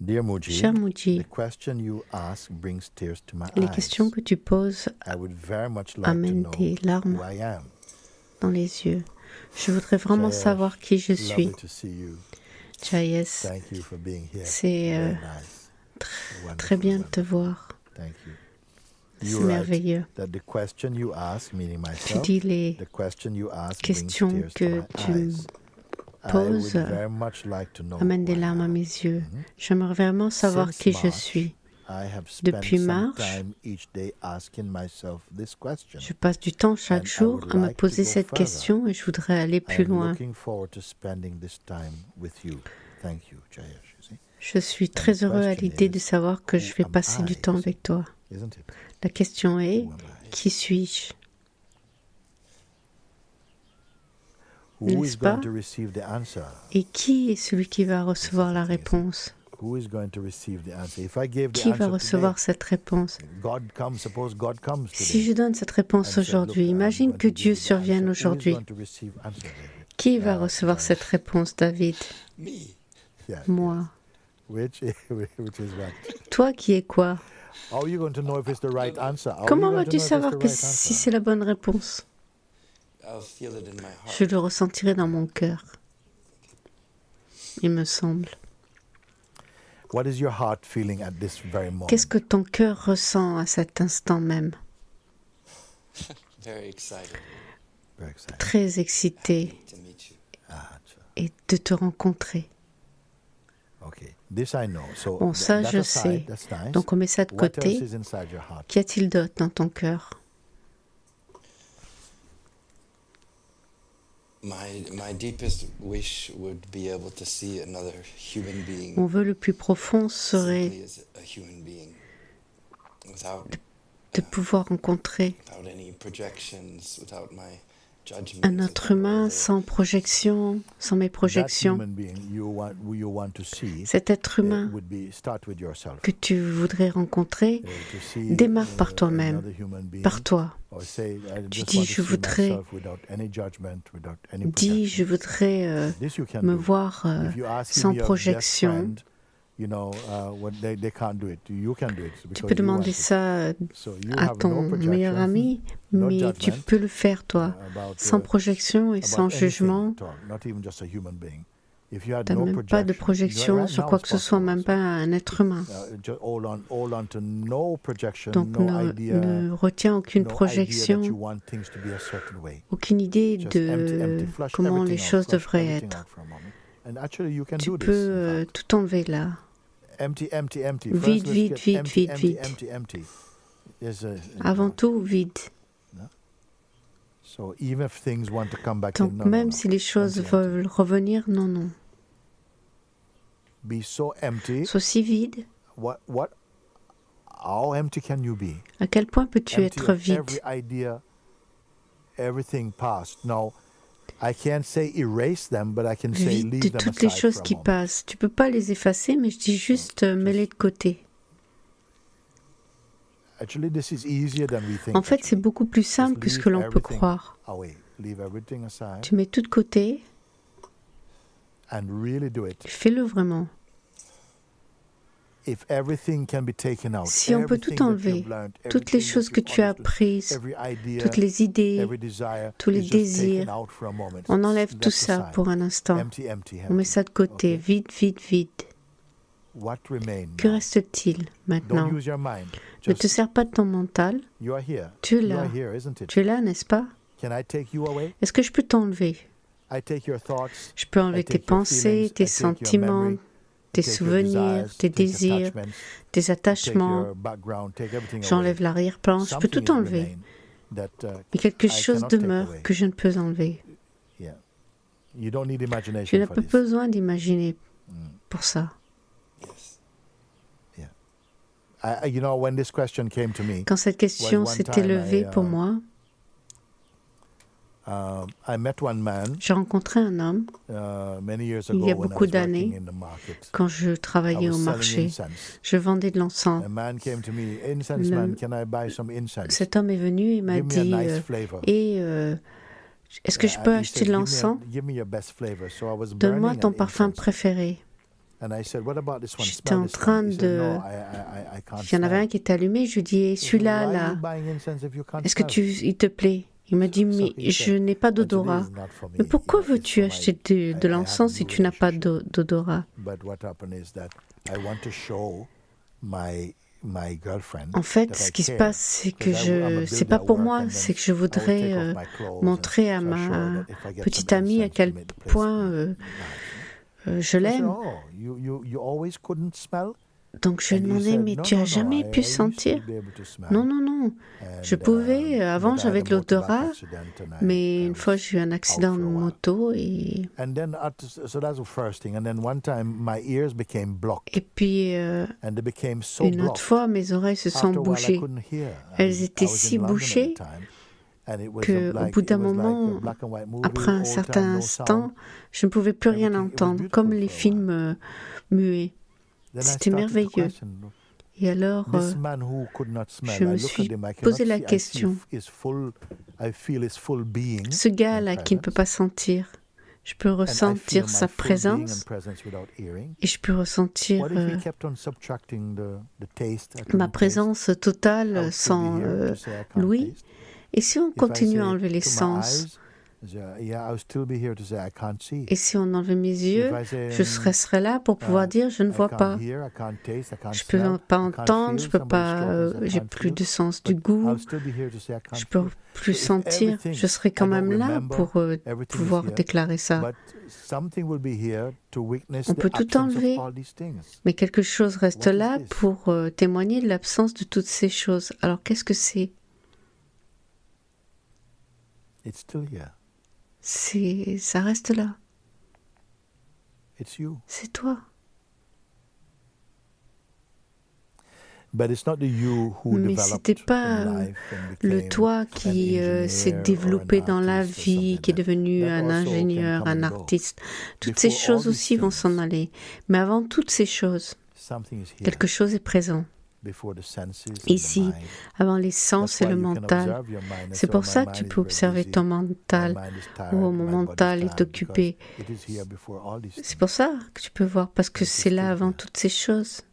Dear Muji, Cher Muji, the question you ask brings tears to my les eyes. questions que tu poses I would very much like to amènent know des larmes who I am. dans les yeux. Je voudrais vraiment Jayesh, savoir qui je suis. lovely to see you. Jayesh, Thank you for being here. c'est Very nice. très bien de Wonderful. te voir. Thank you. C'est You're right merveilleux. that the question you ask, meaning Tu myself, dis les the question you ask brings questions tears to que my tu eyes. I poses would very much like to know amènent des who I larmes à am. mes yeux. J'aimerais vraiment savoir Since qui je March, suis. I have spent Depuis some mars, time each day asking myself this question. Je passe du temps chaque And I jour would à me like to poser go cette further. question et je voudrais aller I plus am loin. looking forward to spending this time with you. Thank you, Jayesh. You see, Je suis très heureux à l'idée de savoir que je vais passer du temps avec toi. isn't it? La question est, Who am I? qui suis-je? Who N'est-ce is going pas? to receive the answer? Et qui est celui qui va recevoir la réponse? Who is going to receive the answer? If I gave the Qui va answer recevoir today, cette réponse? suppose God comes Si today. je donne cette réponse and said, aujourd'hui, "Look, I'm imagine going que to Dieu give you the survienne answer." Who is aujourd'hui. going to receive answer, David? Qui va Yeah, recevoir yeah. cette réponse, David? Yeah, Moi. which is what? Toi qui es quoi? How are you going to know if it's the right answer? How are Comment you going to vas-tu know if it's savoir the que right si answer? c'est la bonne réponse? Je le ressentirai dans mon cœur. Il me semble. What is your heart feeling at this very moment? Qu'est-ce que ton cœur ressent à cet instant même? Very excited. Très excité et de te rencontrer. Okay. This I know. So Bon, ça, that je aside, sais. that's nice. Donc on met ça de What else côté. is inside your heart? Qu'y a-t-il d'autre dans ton cœur? My deepest wish would be able to see another human being Mon vœu le plus profond serait simply as a human being without de pouvoir rencontrer any projections, without my judgments. un être humain sans projection, sans mes That projections. human being who you want to see Cet être humain would be start with yourself. que tu voudrais rencontrer To see, démarre par toi-même, another human being, par toi. or say, I Tu just dis, want to je see voudrais- myself without any judgment, without any Dis, je projection. voudrais This you can me do. voir If you ask sans your best projection. friend, you know, what they can't do it. You can do it. Tu because peux you demander want it. ça So you à have ton no projection meilleur ami, no mais tu judgment, peux le faire toi, about, sans projection et about sans anything jugement. at all, not even just a human being. If you had Tu n'as no même pas de projection right sur now quoi it's que ce soit, possible même also. pas un être humain. Hold on to no projection, Donc no idea, ne retiens aucune no idea that projection, you want things to be a certain way. aucune idée Just de empty, flush comment everything les out, choses flush devraient everything être. out for a moment. And actually you can Tu do peux this. In fact. tout enlever là. Empty. Vide, First, let's vide, get vide, empty, vide, empty, vide. empty. Yes, Avant tout, vide. So even if things want to come back Donc in, no, même no. si les choses Empty, veulent revenir, non. Be so empty. Sois si vide. How empty can you be? À quel point peux-tu Empty être of vide? every idea, everything past. Now, I can't say erase them, but I can say Vide de leave them toutes les aside choses for a qui moment. passent. Tu peux pas les effacer, mais je dis juste mets-les de côté. Actually, this is easier than we think. En fait, c'est actually. beaucoup plus simple Just que ce leave que l'on peut everything croire. away. Leave everything aside Tu mets tout de côté, and really do it. fais-le vraiment. If everything can be taken out, Si on peut tout everything that enlever, you've learned, toutes les everything choses that que you've tu as understood, apprises, every idea, toutes les idées, every desire, tous les is just taken désirs, out for a moment. on enlève Left tout ça aside. pour un instant. Empty, On met empty. ça de côté, Okay. vide, vide, vide. What remains Que now? reste-t-il maintenant? Don't use your mind. Ne te Just, sers pas de ton mental. you are here. Tu es You là. are here, isn't it? Tu es là, n'est-ce pas? Can I take you away? Est-ce que je peux t'enlever? I take your thoughts, Je peux enlever I tes take your pensées, feelings, tes I take your sentiments, memory, tes take your souvenirs, desires, tes take désirs, attachments, tes take attachements. your background, take everything J'enlève away. l'arrière-plan, je peux Something tout is enlever. remain that, Mais quelque I chose cannot take demeure away. que je ne peux enlever. Yeah. You don't need Tu imagination n'as for pas this. besoin d'imaginer Mm. pour ça. You know, when this question came to me, Quand cette question one s'est élevée time pour moi, I met one man j'ai rencontré un homme many years Il ago y a when I beaucoup was d'années, working in the market. quand je I travaillais was au selling marché. incense. Je vendais de l'encens. A man came to me, incense Le- man, can I buy some incense? Cet homme est venu et m'a Give me a dit nice flavor. est-ce que je peux He acheter said, de l'encens? Give me your best flavor. So I was Donne-moi burning ton an parfum incense. préféré. J'étais en train de... Il y en avait un qui était allumé, je lui dis, et celui-là, là, est-ce que il te plaît? Il m'a dit, mais je n'ai pas d'odorat. Mais pourquoi veux-tu acheter de l'encens si tu n'as pas d'odorat? En fait, ce qui se passe, c'est que c'est pas pour moi, c'est que je voudrais montrer à ma petite amie à quel point je l'aime. Donc je lui ai demandé, mais tu as jamais pu sentir? Non, non, non. Je pouvais, avant j'avais de l'odorat, mais une fois j'ai eu un accident de moto et puis une autre fois mes oreilles se sont bouchées. Elles étaient si bouchées qu'au bout d'un moment, après un certain instant, je ne pouvais plus rien entendre, comme les films muets. C'était merveilleux. Et alors, je me suis posé la question. Ce gars-là qui ne peut pas sentir, je peux ressentir sa présence et je peux ressentir ma présence totale sans l'ouïe. Et si on continue à enlever les sens, et si on enlevait mes yeux, je serais là pour pouvoir dire je ne vois pas. Je peux pas entendre, je peux pas, j'ai plus de sens du goût, je peux plus sentir. Je serai quand même là pour pouvoir déclarer ça. On peut tout enlever, mais quelque chose reste là pour témoigner de l'absence de toutes ces choses. Alors qu'est-ce que c'est? Ça reste là. C'est toi. Mais c'était pas le toi qui s'est développé dans la vie, qui est devenu un ingénieur, un artiste. Toutes ces choses aussi vont s'en aller. Mais avant toutes ces choses, quelque chose est présent. Ici, avant les sens et le mental. C'est pour ça que tu peux observer ton mental. Oh, mon mental est occupé. C'est pour ça que tu peux voir, parce que c'est là avant toutes ces choses.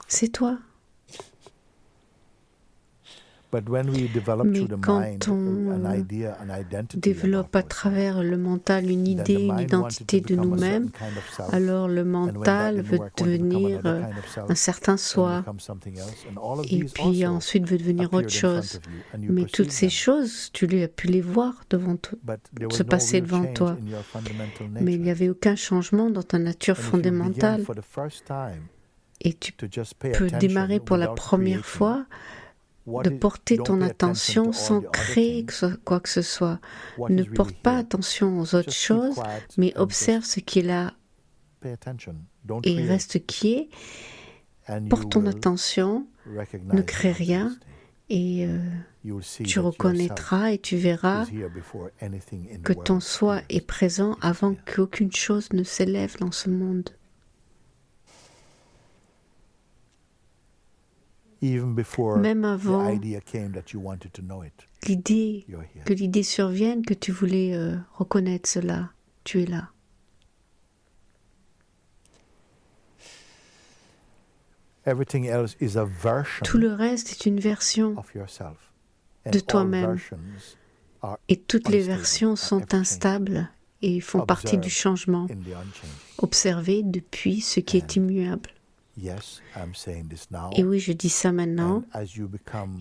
C'est toi. Mais quand on développe à travers le mental une idée, une identité de nous-mêmes, alors le mental veut devenir un certain soi, et puis ensuite veut devenir autre chose. Mais toutes ces choses, tu as pu les voir se passer devant toi. Mais il n'y avait aucun changement dans ta nature fondamentale. Et tu peux démarrer pour la première fois de porter ton attention sans créer quoi que ce soit. Ne porte pas attention aux autres choses, mais observe ce qui est là et reste qui est. Porte ton attention, ne crée rien et tu reconnaîtras et tu verras que ton soi est présent avant qu'aucune chose ne s'élève dans ce monde. Même avant que l'idée survienne, que tu voulais reconnaître cela, tu es là. Tout le reste est une version de toi-même. Et toutes les versions sont instables et font partie du changement, observé depuis ce qui est immuable. Et oui, je dis ça maintenant.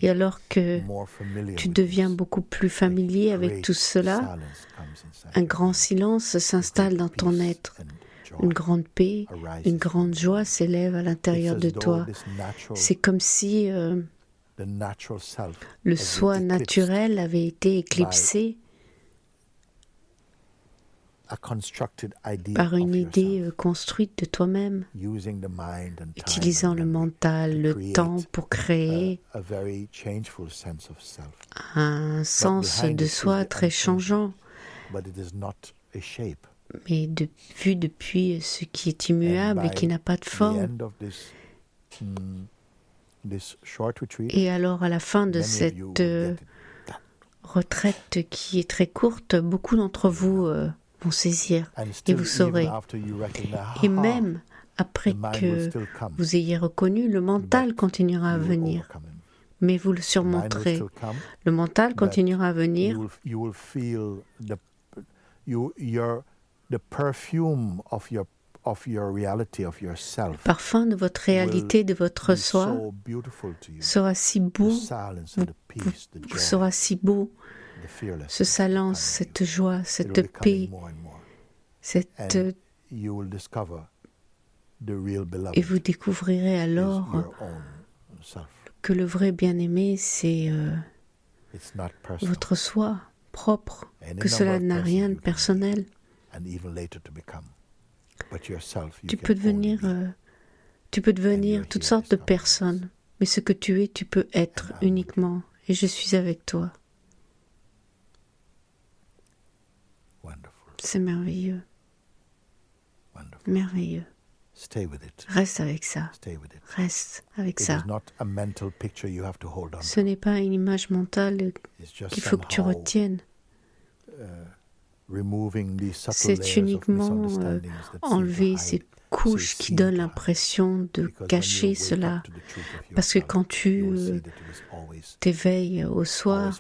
Et alors que tu deviens beaucoup plus familier avec tout cela, un grand silence s'installe dans ton être. Une grande paix, une grande joie s'élève à l'intérieur de toi. C'est comme si le soi naturel avait été éclipsé par une idée construite de toi-même, utilisant le mental, le temps pour créer un sens de soi très changeant, mais vu depuis ce qui est immuable et qui n'a pas de forme. Et alors, à la fin de cette retraite qui est très courte, beaucoup d'entre vous vont saisir et vous saurez. Et même après que vous ayez reconnu, le mental continuera à venir. Mais vous le surmonterez. Le mental continuera à venir. The perfume of your reality, of yourself, le parfum de votre réalité, de votre soi, sera si beau, vous sera si beau, ce silence, cette joie, cette paix, et vous découvrirez alors que le vrai bien-aimé, c'est votre soi propre, que cela n'a rien de personnel. Tu peux devenir toutes sortes de personnes, mais ce que tu es, tu peux être uniquement, et je suis avec toi. C'est merveilleux. Merveilleux. Reste avec ça. Reste avec ça. Ce n'est pas une image mentale qu'il faut que tu retiennes. C'est uniquement enlever ces couches qui donnent l'impression de cacher cela. Parce que quand tu t'éveilles au soir,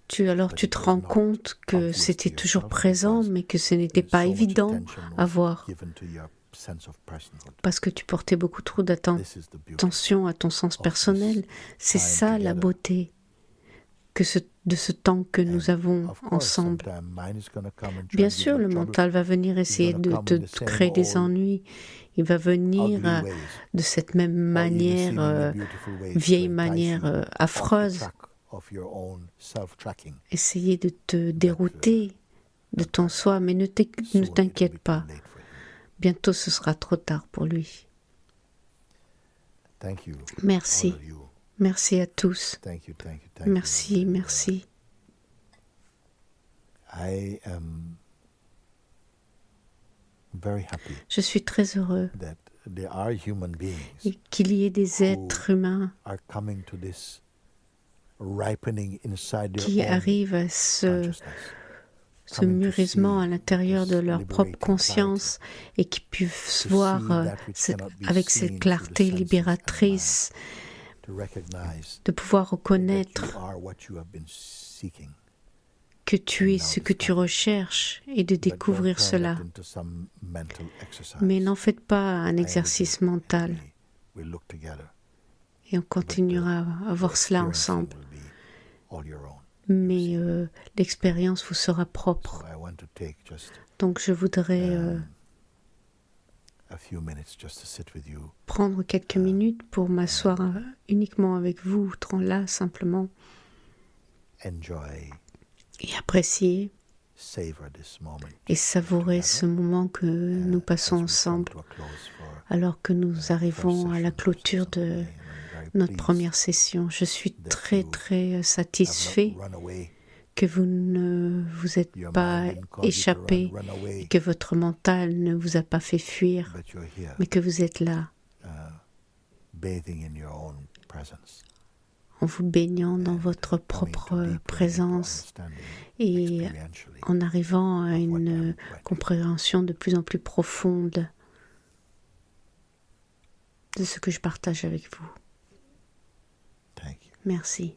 tu te rends compte que c'était toujours présent, mais que ce n'était pas évident à voir. Parce que tu portais beaucoup trop d'attention à ton sens personnel. C'est ça la beauté de ce temps que nous avons ensemble. Bien sûr, le mental va venir essayer de te créer des ennuis. Il va venir de cette même manière, vieille manière affreuse, essayer de te dérouter de ton soi, mais ne t'inquiète pas. Bientôt, ce sera trop tard pour lui. Merci. Merci à tous. Merci, merci. Je suis très heureux qu'il y ait des êtres humains qui arrivent à ce mûrissement à l'intérieur de leur propre conscience et qui puissent voir avec cette clarté libératrice de pouvoir reconnaître que tu es ce que tu recherches et de découvrir cela. Mais n'en faites pas un exercice mental. Et on continuera à voir cela ensemble. Mais l'expérience vous sera propre. Donc je voudrais prendre quelques minutes pour m'asseoir uniquement avec vous, là, simplement, et apprécier et savourer ce moment que nous passons ensemble, alors que nous arrivons à la clôture de notre première session. Je suis très, très satisfait que vous ne vous êtes pas échappé, et que votre mental ne vous a pas fait fuir, mais que vous êtes là, en vous baignant dans votre propre présence et en arrivant à une compréhension de plus en plus profonde de ce que je partage avec vous. Merci.